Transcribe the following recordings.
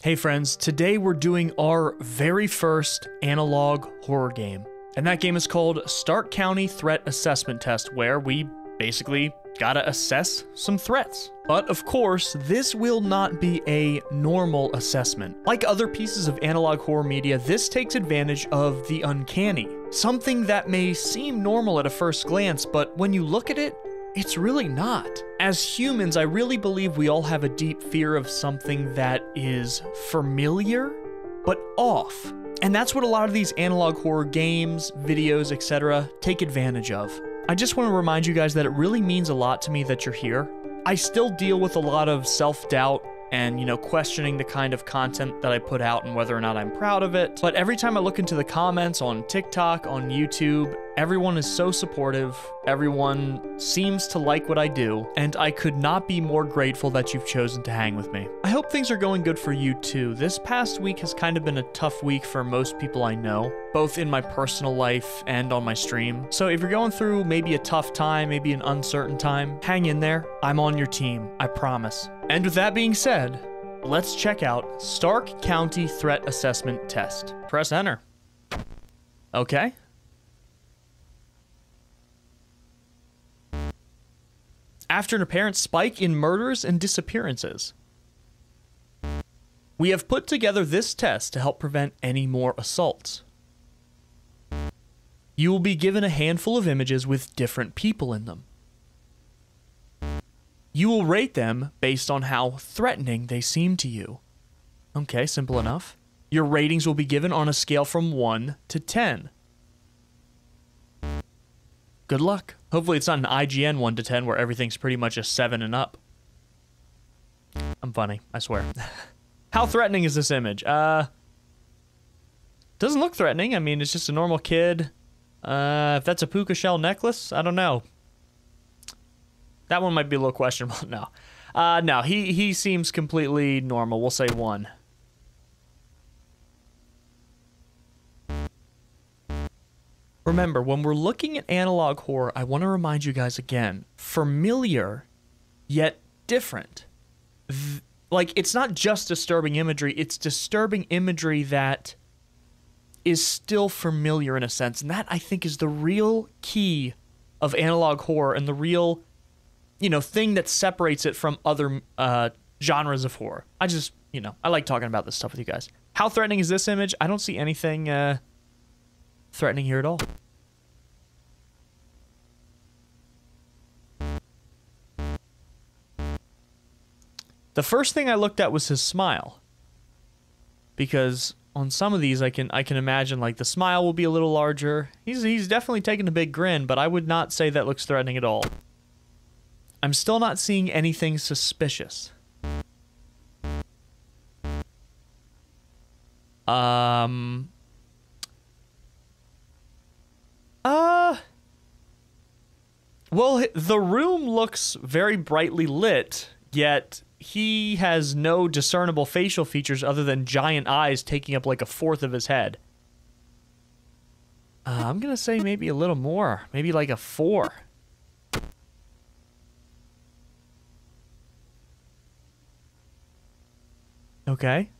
Hey friends, today we're doing our very first analog horror game. And that game is called Stark County Threat Assessment Test, where we basically gotta assess some threats. But of course, this will not be a normal assessment. Like other pieces of analog horror media, this takes advantage of the uncanny. Something that may seem normal at a first glance, but when you look at it, it's really not. As humans, I really believe we all have a deep fear of something that is familiar, but off. And that's what a lot of these analog horror games, videos, etc. take advantage of. I just want to remind you guys that it really means a lot to me that you're here. I still deal with a lot of self-doubt and, questioning the kind of content that I put out and whether or not I'm proud of it. But every time I look into the comments on TikTok, on YouTube, everyone is so supportive. Everyone seems to like what I do, and I could not be more grateful that you've chosen to hang with me. I hope things are going good for you too. This past week has kind of been a tough week for most people I know, both in my personal life and on my stream. So if you're going through maybe a tough time, maybe an uncertain time, hang in there. I'm on your team, I promise. And with that being said, let's check out Stark County Threat Assessment Test. Press enter. Okay. After an apparent spike in murders and disappearances, we have put together this test to help prevent any more assaults. You will be given a handful of images with different people in them. You will rate them based on how threatening they seem to you. Okay, simple enough. Your ratings will be given on a scale from 1 to 10. Good luck. Hopefully it's not an IGN 1 to 10 where everything's pretty much a 7 and up. I'm funny, I swear. How threatening is this image? Doesn't look threatening. I mean, it's just a normal kid. If that's a puka shell necklace, I don't know. That one might be a little questionable. No. No, he seems completely normal. We'll say 1. Remember, when we're looking at analog horror, I want to remind you guys again, familiar, yet different. Like, it's not just disturbing imagery, it's disturbing imagery that is still familiar in a sense. And that, I think, is the real key of analog horror and the real, thing that separates it from other genres of horror. I just, I like talking about this stuff with you guys. How threatening is this image? I don't see anything threatening here at all. The first thing I looked at was his smile, because on some of these I can imagine like the smile will be a little larger. He's definitely taking a big grin, but I would not say that looks threatening at all. I'm still not seeing anything suspicious. Well, the room looks very brightly lit, yet he has no discernible facial features other than giant eyes taking up like 1/4 of his head. I'm gonna say maybe a little more, maybe like a 4. Okay.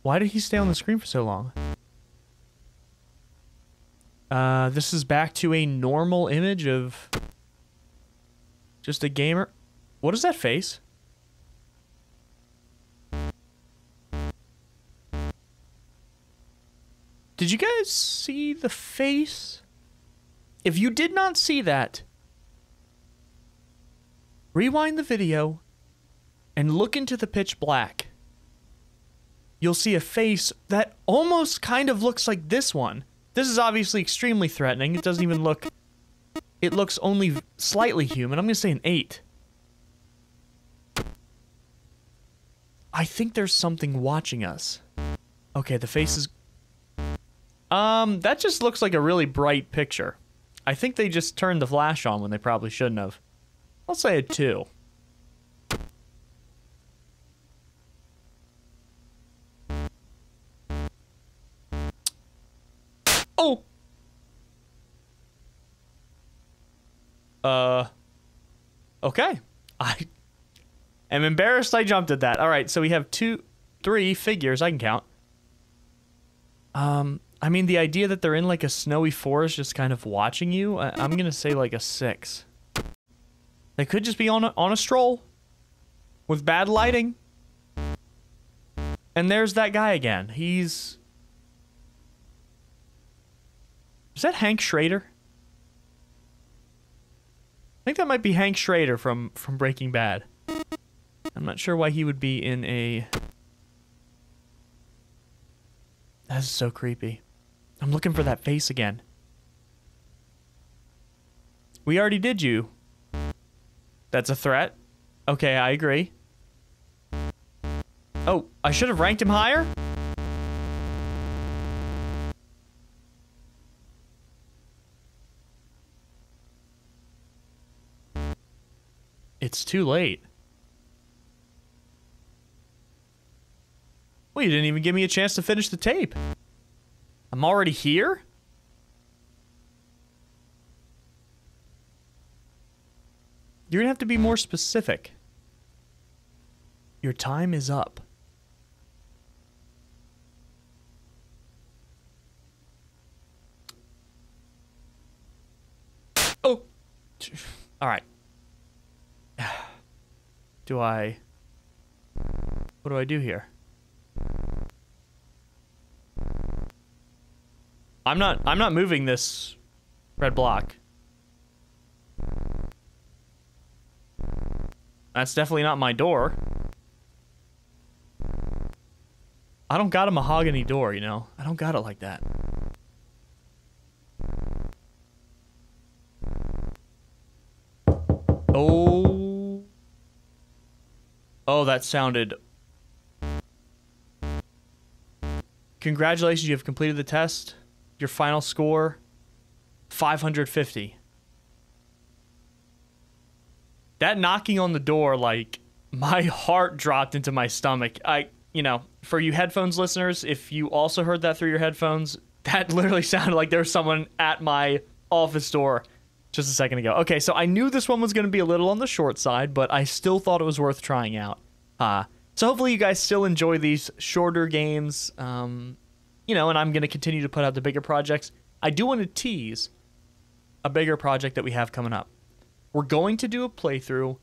Why did he stay on the screen for so long? This is back to a normal image of just a gamer. What is that face? Did you guys see the face? If you did not see that, rewind the video and look into the pitch black. You'll see a face that almost kind of looks like this one. This is obviously extremely threatening. It doesn't even look... It looks only slightly human. I'm going to say an 8. I think there's something watching us. Okay, the face is... that just looks like a really bright picture. I think they just turned the flash on when they probably shouldn't have. I'll say a 2. Oh! Okay. am embarrassed I jumped at that. All right, so we have 3 figures. I can count. I mean, the idea that they're in like a snowy forest just kind of watching you, I'm going to say like a 6. They could just be on a stroll with bad lighting. And there's that guy again. Is that Hank Schrader? I think that might be Hank Schrader from Breaking Bad. I'm not sure why he would be in a... That's so creepy. I'm looking for that face again. We already did you. That's a threat. Okay, I agree. Oh, I should have ranked him higher? It's too late. Well, you didn't even give me a chance to finish the tape. I'm already here? You're gonna have to be more specific. Your time is up. Oh! Alright. What do I do here? I'm not moving this red block. That's definitely not my door. I don't got a mahogany door, you know? I don't got it like that. Oh. Oh, that sounded... Congratulations, you have completed the test. Your final score, 550. That knocking on the door, like, my heart dropped into my stomach. You know, for you headphones listeners, if you also heard that through your headphones, that literally sounded like there was someone at my office door just a second ago. Okay, so I knew this one was going to be a little on the short side, but I still thought it was worth trying out. So hopefully you guys still enjoy these shorter games, you know, and I'm going to continue to put out the bigger projects. I do want to tease a bigger project that we have coming up. We're going to do a playthrough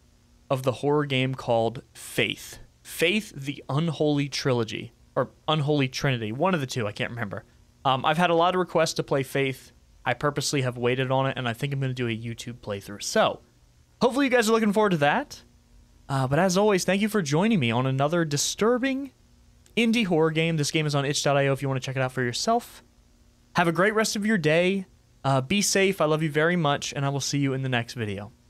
of the horror game called Faith. Faith, the Unholy Trilogy, or Unholy Trinity, one of the two, I can't remember. I've had a lot of requests to play Faith. I purposely have waited on it, and I think I'm going to do a YouTube playthrough. So, hopefully you guys are looking forward to that. But as always, thank you for joining me on another disturbing indie horror game. This game is on itch.io if you want to check it out for yourself. Have a great rest of your day. Be safe. I love you very much, and I will see you in the next video.